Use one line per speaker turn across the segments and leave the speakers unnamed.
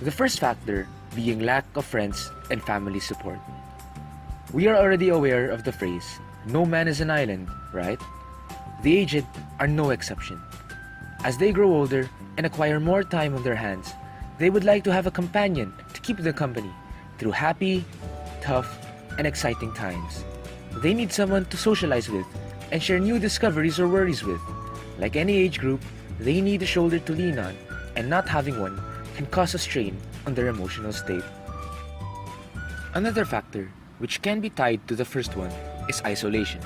The first factor being lack of friends and family support. We are already aware of the phrase, "No man is an island," right? The aged are no exception. As they grow older and acquire more time on their hands, they would like to have a companion to keep them company through happy, tough, and exciting times. They need someone to socialize with and share new discoveries or worries with. Like any age group, they need a shoulder to lean on, and not having one can cause a strain on their emotional state. Another factor, which can be tied to the first one, is isolation.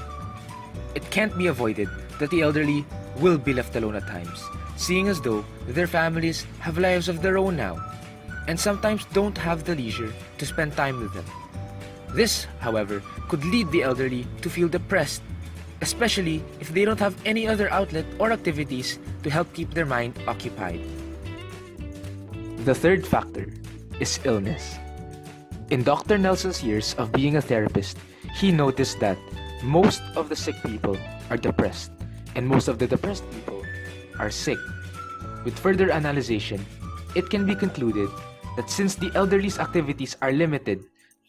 It can't be avoided that the elderly will be left alone at times, seeing as though their families have lives of their own now, and sometimes don't have the leisure to spend time with them. This, however, could lead the elderly to feel depressed, especially if they don't have any other outlet or activities to help keep their mind occupied. The third factor is illness. In Dr. Nelson's years of being a therapist, he noticed that most of the sick people are depressed, and most of the depressed people are sick. With further analysis, it can be concluded that since the elderly's activities are limited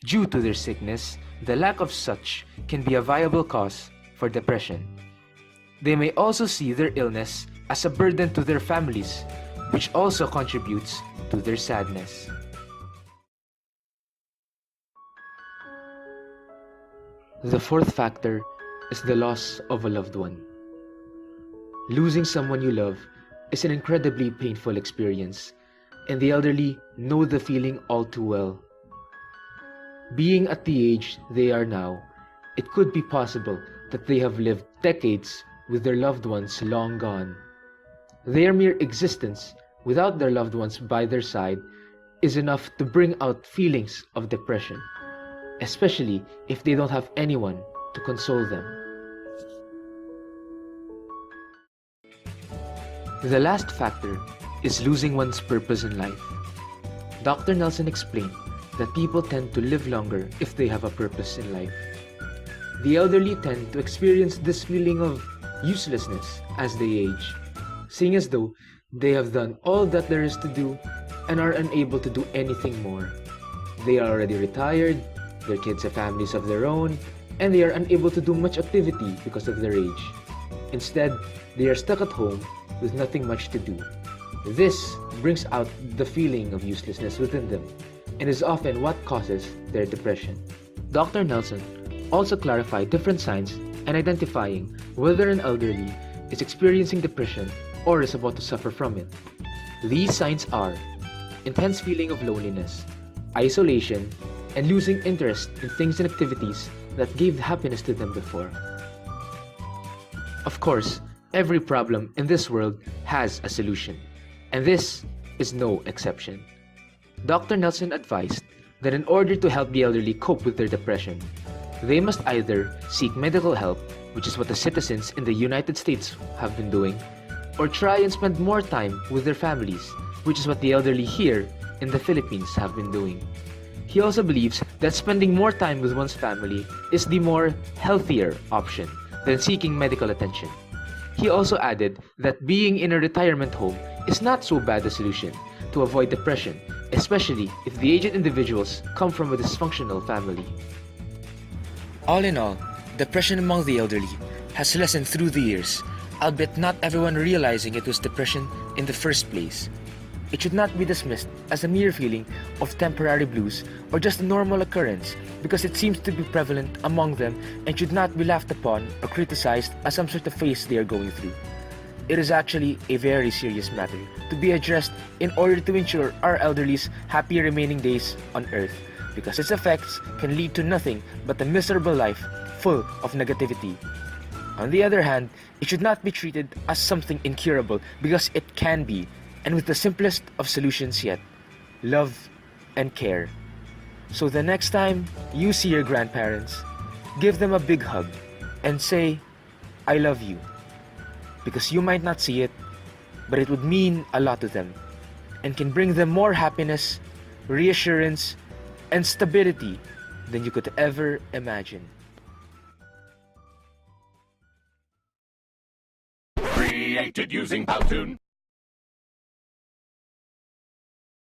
due to their sickness, the lack of such can be a viable cause for depression. They may also see their illness as a burden to their families, which also contributes to their sadness. The fourth factor is the loss of a loved one. Losing someone you love is an incredibly painful experience, and the elderly know the feeling all too well. Being at the age they are now, it could be possible that they have lived decades with their loved ones long gone. Their mere existence without their loved ones by their side is enough to bring out feelings of depression, especially if they don't have anyone to console them. The last factor is losing one's purpose in life. Dr. Nelson explained that people tend to live longer if they have a purpose in life. The elderly tend to experience this feeling of uselessness as they age, seeing as though they have done all that there is to do and are unable to do anything more. They are already retired, their kids have families of their own, and they are unable to do much activity because of their age. Instead, they are stuck at home with nothing much to do. This brings out the feeling of uselessness within them and is often what causes their depression. Dr. Nelson also clarified different signs and identifying whether an elderly is experiencing depression or is about to suffer from it. These signs are intense feeling of loneliness, isolation, and losing interest in things and activities that gave happiness to them before. Of course, every problem in this world has a solution, and this is no exception. Dr. Nelson advised that in order to help the elderly cope with their depression, they must either seek medical help, which is what the citizens in the United States have been doing, or try and spend more time with their families, which is what the elderly here in the Philippines have been doing. He also believes that spending more time with one's family is the more healthier option than seeking medical attention. He also added that being in a retirement home is not so bad a solution to avoid depression, especially if the aged individuals come from a dysfunctional family. All in all, depression among the elderly has lessened through the years, albeit not everyone realizing it was depression in the first place. It should not be dismissed as a mere feeling of temporary blues or just a normal occurrence because it seems to be prevalent among them and should not be laughed upon or criticized as some sort of phase they are going through. It is actually a very serious matter to be addressed in order to ensure our elderly's happy remaining days on earth, because its effects can lead to nothing but a miserable life full of negativity. On the other hand, it should not be treated as something incurable because it can be, and with the simplest of solutions yet, love and care. So the next time you see your grandparents, give them a big hug and say, "I love you." Because you might not see it, but it would mean a lot to them and can bring them more happiness, reassurance, and stability than you could ever imagine.
Created using Pamati-an.